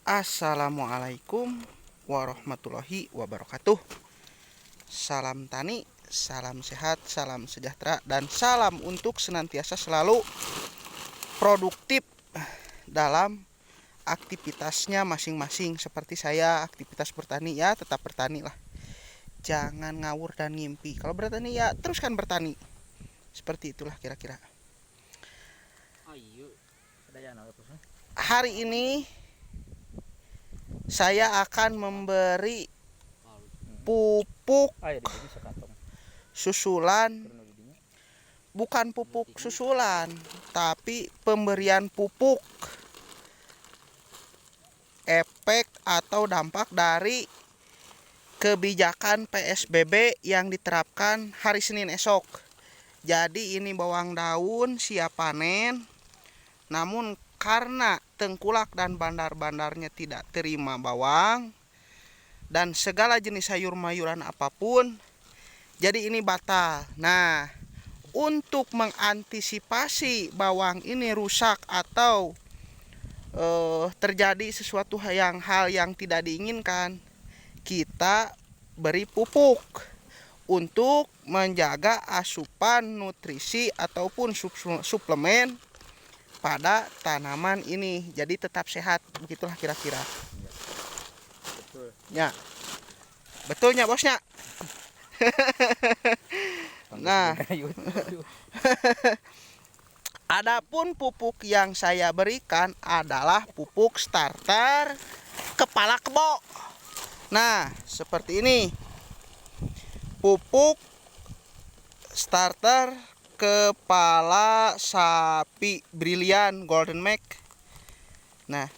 Assalamualaikum warahmatullahi wabarakatuh. Salam tani, salam sehat, salam sejahtera, dan salam untuk senantiasa selalu produktif dalam aktivitasnya masing-masing. Seperti saya aktivitas bertani, ya tetap bertani lah. Jangan ngawur dan ngimpi. Kalau bertani ya teruskan bertani. Seperti itulah kira-kira. Hari ini saya akan memberi pupuk susulan, bukan pupuk susulan, tapi pemberian pupuk efek atau dampak dari kebijakan PSBB yang diterapkan hari Senin esok. Jadi ini bawang daun siap panen, namun karena tengkulak dan bandar-bandarnya tidak terima bawang dan segala jenis sayur-mayuran apapun, jadi ini batal. Nah, untuk mengantisipasi bawang ini rusak atau terjadi sesuatu hal yang tidak diinginkan, kita beri pupuk untuk menjaga asupan nutrisi ataupun suplemen pada tanaman ini, jadi tetap sehat. Begitulah kira-kira. Betul. Ya, betulnya bosnya. Nah, adapun pupuk yang saya berikan adalah pupuk starter kepala kebo. Nah, seperti ini. Pupuk starter kepala sapi Brilliant Golden Mac. Nah,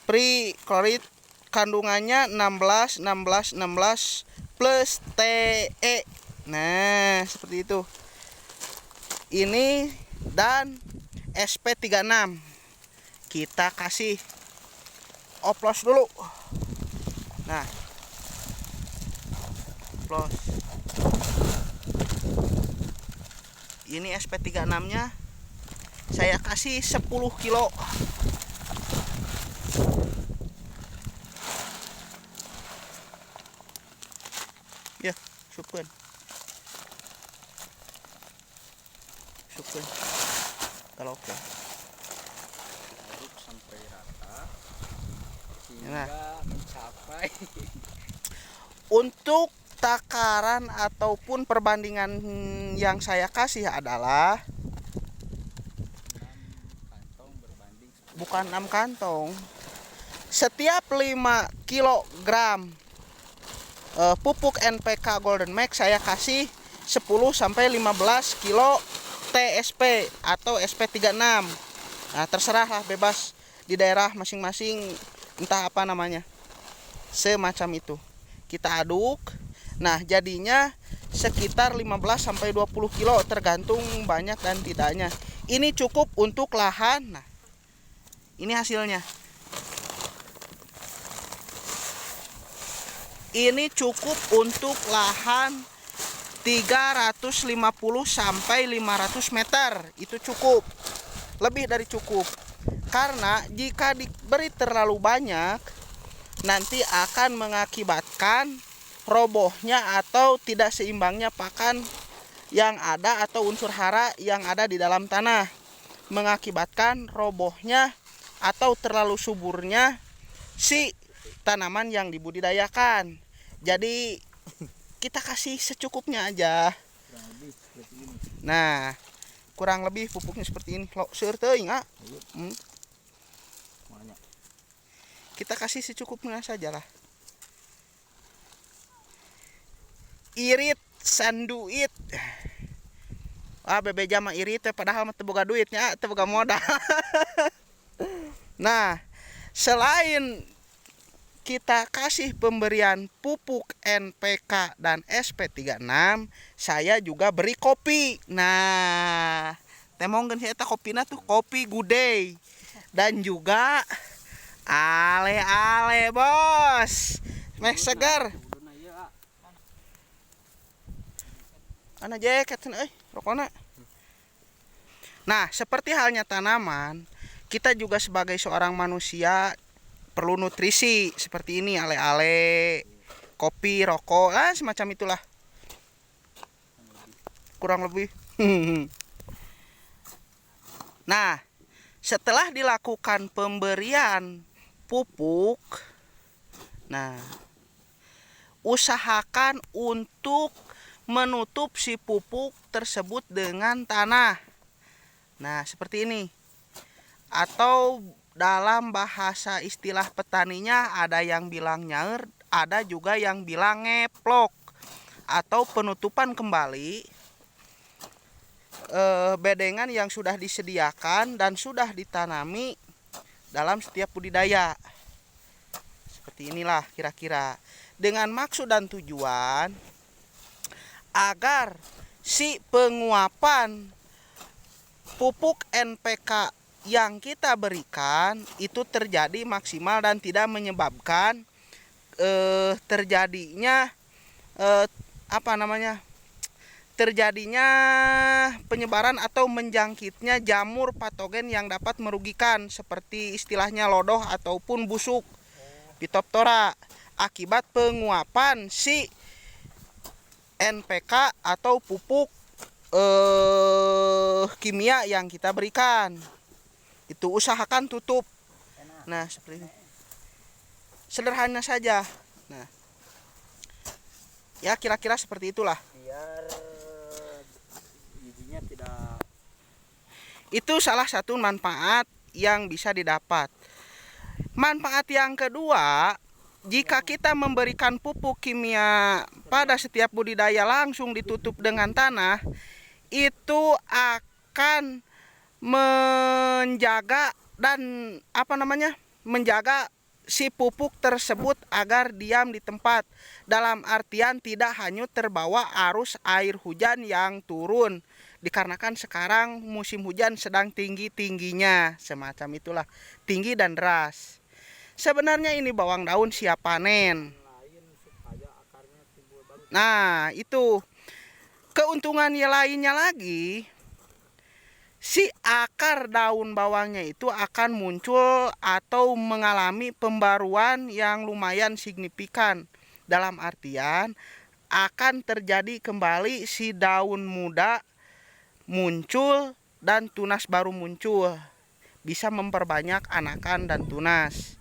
pre-chlorid kandungannya 16 plus TE. Nah, seperti itu. Ini dan SP36. Kita kasih oplos dulu. Nah, oplos. Ini SP36-nya saya kasih 10 kilo. Ya, syukur. Kalau oke. Aduk sampai rata hingga Nah, mencapai. untuk takaran ataupun perbandingan yang saya kasih adalah 6 kantong berbanding bukan 6 kantong. Setiap 5 kg pupuk NPK Golden Max saya kasih 10 sampai 15 kilo TSP atau SP36. Nah, terserah lah, bebas di daerah masing-masing entah apa namanya. Semacam itu. Kita aduk. Nah, jadinya sekitar 15 sampai 20 kilo tergantung banyak dan tidaknya. Ini cukup untuk lahan. Nah, ini hasilnya. Ini cukup untuk lahan 350 sampai 500 meter. Itu cukup. Lebih dari cukup. Karena jika diberi terlalu banyak, nanti akan mengakibatkan robohnya atau tidak seimbangnya pakan yang ada atau unsur hara yang ada di dalam tanah, mengakibatkan robohnya atau terlalu suburnya si tanaman yang dibudidayakan. Jadi kita kasih secukupnya aja. kurang lebih seperti ini. Nah, kurang lebih pupuknya seperti ini. Lo seur teuing, Banyak. Kita kasih secukupnya saja lah. Irit sanduit. Bebeja mah irit padahal mah teu boga duitnya, teu boga modal. Nah, selain kita kasih pemberian pupuk NPK dan SP36, saya juga beri kopi. Nah, temongkeun saya kopina tuh kopi gudey. Dan juga ale-ale, bos. Meh segar. Ana jaket rokona. Nah, seperti halnya tanaman, kita juga sebagai seorang manusia perlu nutrisi seperti ini, ale-ale, kopi, rokok, semacam itulah kurang lebih. Nah, setelah dilakukan pemberian pupuk, nah, usahakan untuk menutup si pupuk tersebut dengan tanah. Nah, seperti ini. Atau dalam bahasa istilah petaninya ada yang bilang nyaer, ada juga yang bilang ngeplok atau penutupan kembali bedengan yang sudah disediakan dan sudah ditanami dalam setiap budidaya. Seperti inilah kira-kira, dengan maksud dan tujuan agar si penguapan pupuk NPK yang kita berikan itu terjadi maksimal dan tidak menyebabkan terjadinya terjadinya penyebaran atau menjangkitnya jamur patogen yang dapat merugikan seperti istilahnya lodoh ataupun busuk Phytophthora akibat penguapan si NPK atau pupuk kimia yang kita berikan. Itu usahakan tutup. Nah, seperti ini. Sederhana saja. Nah, ya kira-kira seperti itulah. Biar bijinya tidak. Itu salah satu manfaat yang bisa didapat. Manfaat yang kedua, jika kita memberikan pupuk kimia pada setiap budidaya langsung ditutup dengan tanah, itu akan menjaga dan menjaga si pupuk tersebut agar diam di tempat. Dalam artian tidak hanyut terbawa arus air hujan yang turun. Dikarenakan sekarang musim hujan sedang tinggi-tingginya, semacam itulah, tinggi dan deras. Sebenarnya ini bawang daun siap panen. Nah, itu keuntungan yang lainnya lagi, si akar daun bawangnya itu akan muncul atau mengalami pembaruan yang lumayan signifikan. Dalam artian akan terjadi kembali si daun muda muncul dan tunas baru muncul. Bisa memperbanyak anakan dan tunas.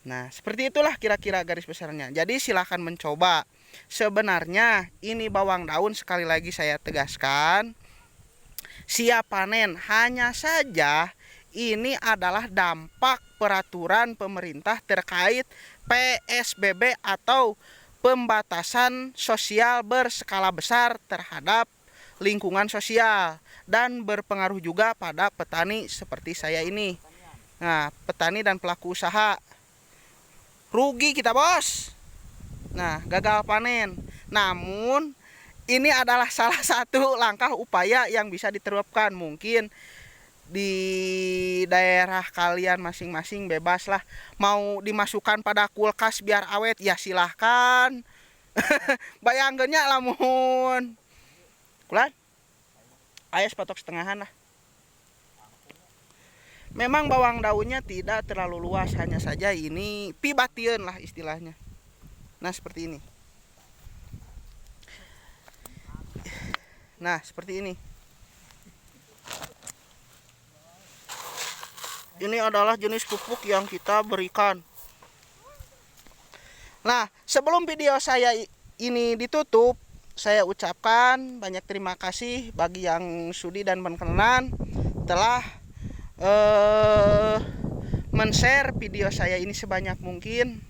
Nah, seperti itulah kira-kira garis besarnya. Jadi silahkan mencoba. Sebenarnya ini bawang daun, sekali lagi saya tegaskan, siap panen. Hanya saja ini adalah dampak peraturan pemerintah terkait PSBB atau pembatasan sosial berskala besar terhadap lingkungan sosial dan berpengaruh juga pada petani seperti saya ini. Nah, petani dan pelaku usaha rugi kita, bos. Nah, gagal panen. Namun ini adalah salah satu langkah upaya yang bisa diterapkan. Mungkin di daerah kalian masing-masing bebas lah, mau dimasukkan pada kulkas biar awet ya silahkan. Bayangkannya lamun kulan ayas patok setengahan lah. Memang bawang daunnya tidak terlalu luas, hanya saja ini pibation lah istilahnya. Nah, seperti ini. Nah, seperti ini. Ini adalah jenis pupuk yang kita berikan. Nah, sebelum video saya ini ditutup, saya ucapkan banyak terima kasih bagi yang sudi dan berkenan telah men-share video saya ini sebanyak mungkin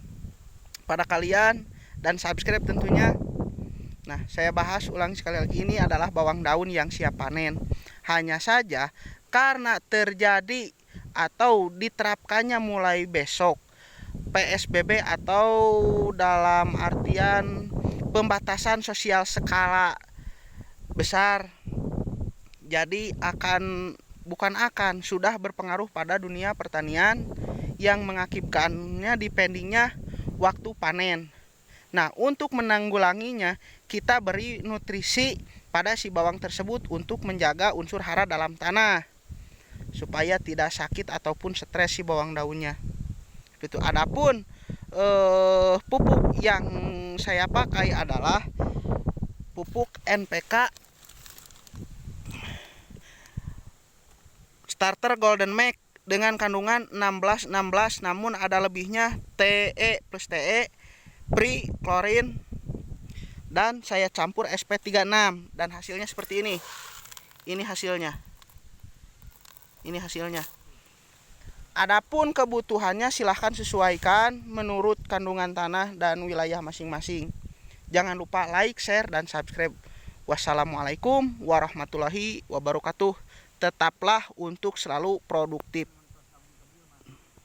pada kalian dan subscribe tentunya. Nah, saya bahas ulang sekali lagi, ini adalah bawang daun yang siap panen. Hanya saja karena terjadi atau diterapkannya mulai besok PSBB atau dalam artian pembatasan sosial skala besar, jadi sudah berpengaruh pada dunia pertanian yang mengakibatkannya dipendingnya waktu panen. Nah, untuk menanggulanginya kita beri nutrisi pada si bawang tersebut untuk menjaga unsur hara dalam tanah. supaya tidak sakit ataupun stres si bawang daunnya. Itu adapun pupuk yang saya pakai adalah pupuk NPK starter Golden Max dengan kandungan 16-16, namun ada lebihnya TE plus TE, Pri, klorin, dan saya campur SP36 dan hasilnya seperti ini. Ini hasilnya. Adapun kebutuhannya silahkan sesuaikan menurut kandungan tanah dan wilayah masing-masing. Jangan lupa like, share, dan subscribe. Wassalamualaikum warahmatullahi wabarakatuh. Tetaplah untuk selalu produktif.